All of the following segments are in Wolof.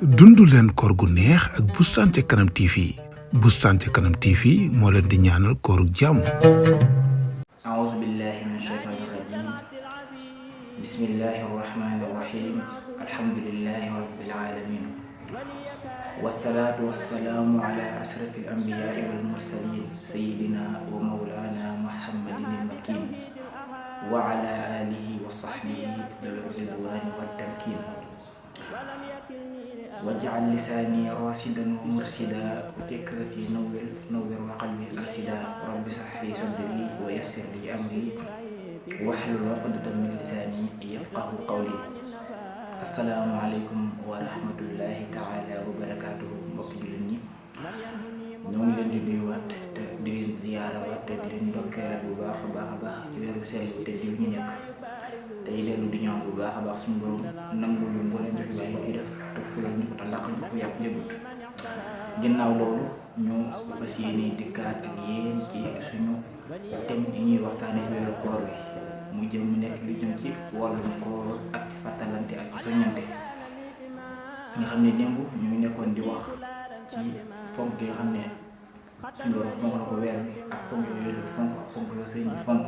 dundu leen koor gu neex ak Boustan ca Kanam TV. Boustan ca Kanam TV moo leen di ñaanal kooru jàmm. أعوذ بالله من الشيطان الرجيم بسم الله الرحمن الرحيم الحمد لله رب العالمين والصلاة والسلام على أشرف الأنبياء والمرسلين سيدنا ومولانا محمد المكين وعلى آله وصحبه ذوي الرضوان والتمكين واجعل لساني راشدا ومرشدا وفكرتي نور وقلبي أرشدا رب اشرح لي صدري ويسر لي أمري واحلل عقدة من لساني يفقه قولي. السلام عليكم ورحمة الله تعالى وبركاته. mbokki jullit ñi ñoo ngi leen di nuyuwaat te di leen ziyaarawaat te di leen ndokkeelaat bu baax a baax ci weeru sellu te di ñu nekk tey dellu di ñaan bu baax a baax suñu borom nangul lu mbooleem joxe bàyyi fi def te fulal ñu ko te làqal ñu ko yàpp yëgut. ginnaaw loolu ñu fas yéene dikkaat ak yéen ci suñu thème yi ñuy waxtaane ci weeru koor wi mu jëm mu nekk lu jëm ci wàllum koor ak ci fàttalante ak ci soññante nga xam ne démb ñu ngi nekkoon di wax ci fonk yi nga xam ne suñu borom fonk na ko weer wi ak fonk yooyu bi fonk ak fonk yooyu sëriñ bi fonk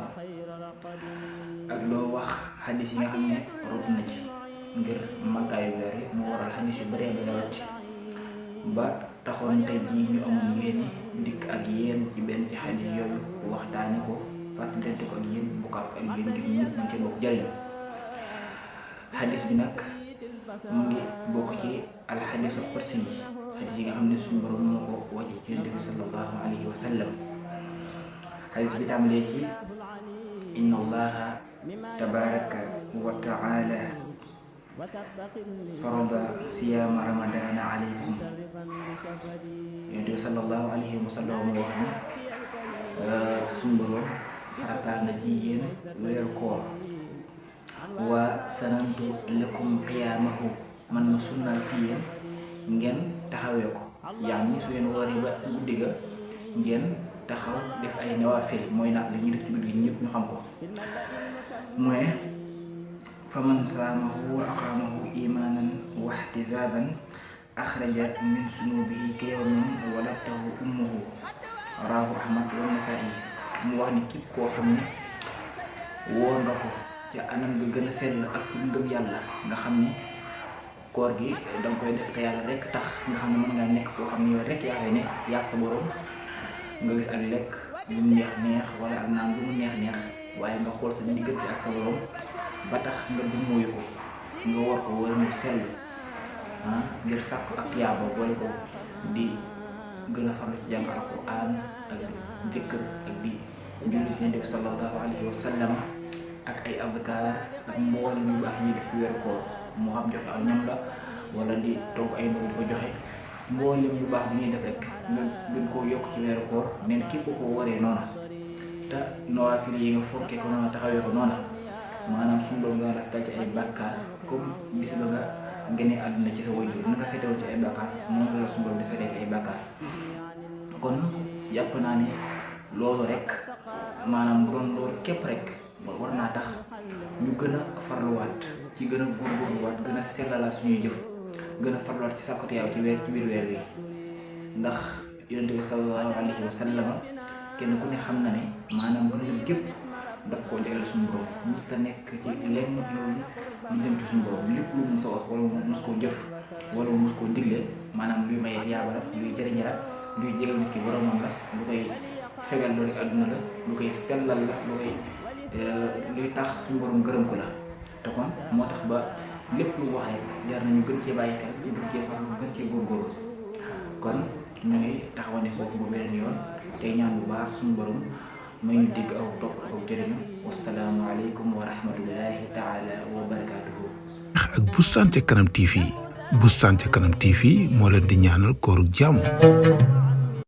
ak loo wax xadis yi nga xam ne rot na ci ngir màggaayu weer yi mu waral xadis yu bëree ba rot ci ba taxoon tey jii ñu amoon yéene dikk ak yéen ci benn ci xadis yooyu waxtaane ko fàttalante ko ak yéen bokkaat ko ak yéen ngir ñëpp ñu ci bokk jariñ. xadis bi nag mu ngi bokk ci alxadisu qudsi yi xadis yi nga xam ne suñu borom moo ko wàcce ci yonent bi sallallahu alayhi wa sallam. xadis bi tàmbalee ci inna allaha tabaraka wa taala farada siyaama ramadana alaykum. yonent bi sallallahu alayhi wa sallam moo wax ni suñu borom farataal na ci yéen weeru koor wa sanantu lakum qiyaamahu man na sunnal ci yéen ngeen taxawee ko yaani su ngeen wooree ba guddi ga ngeen taxaw def ay nawaafil mooy naaf li ñuy def ci guddi gi ñëpp ñu xam ko mooy fa man saamahu wa aqaamahu imaanan wa ihtisaaban axraja min sunubihi ka yawmin waladtahu ummuhu rawaahu ahmad wa nasaa'i. mu wax ni képp koo xam ne woor nga ko ca anam nga gën a sell ak ci ngëm yàlla nga xam ne koor gi danga koy def te yàlla rek tax nga xam ne mën ngaa nekk foo xam ne yow rek yaa fay ne yaa sa borom nga gis ak lekk lu mu neex wala ak naan lu mu neex waaye nga xool sa diggante ak sa borom ba tax nga dummóoyu ko nga war ko wala mu sell ngir sàkk ak yaaba boole ko di gën a farlu ci jàng alxuraan ak di jëkkër ak di julli ci Yonent bi sallallahu alayhi wa sallam ak ay adkaar ak mboolem yu baax yi def ci weeru koor moo xam joxe aw ñam la wala di togg ay ndogu di ko joxe mboolem yu baax bi ñuy def rek nga gën koo yokk ci weeru koor nee na képp ko waree noona te nawaafil yi nga fonkee ko noona taxawee ko noona maanaam suñu doom nga rafetal ci ay bàkkaar comme bis ba nga génnee àdduna ci sa waajur na nga seetewoon ci ay bàkkaar noonu la suñu doom di seetee ci ay bàkkaar. kon yàpp naa ne loolu rek maanaam bu doon loolu képp rek war naa tax ñu gën a farluwaat ci gën a góorgóorluwaat gën a sellalaat suñuy jëf gën a farluwaat ci sàkkatu yaaw ci biir weer wi ndax yonent bi sallallahu alayhi wa sallam kenn ku ne xam na ne maanaam dundam gépp daf koo jagleel suñu borom musta nekk ci lenn loolu lu jëm ci suñu borom lépp lu mu sa wax wala mus koo jëf wala mus koo digle maanaam luy maye yaaba la luy jëriñ la luy jégal nit ki boromam la lu koy fegal loolu àdduna la lu koy sellal la luy tax suñu borom gërëm ko la te kon moo tax ba lépp lu wax rek jar nañu gën cee bàyyi xel gën cee farlu gën cee góorgóorlu. kon ñu ngi taxawane foofu ba beneen yoon tey ñaan bu baax suñu borom may ñu dégg aw topp ak jëriñu. wassalaamu aleykum wa rahmatullahi taala wa barakaatuhu. ak Boustan ca Kanam TV. Boustan ca Kanam TV moo leen di ñaanal kooru jàmm.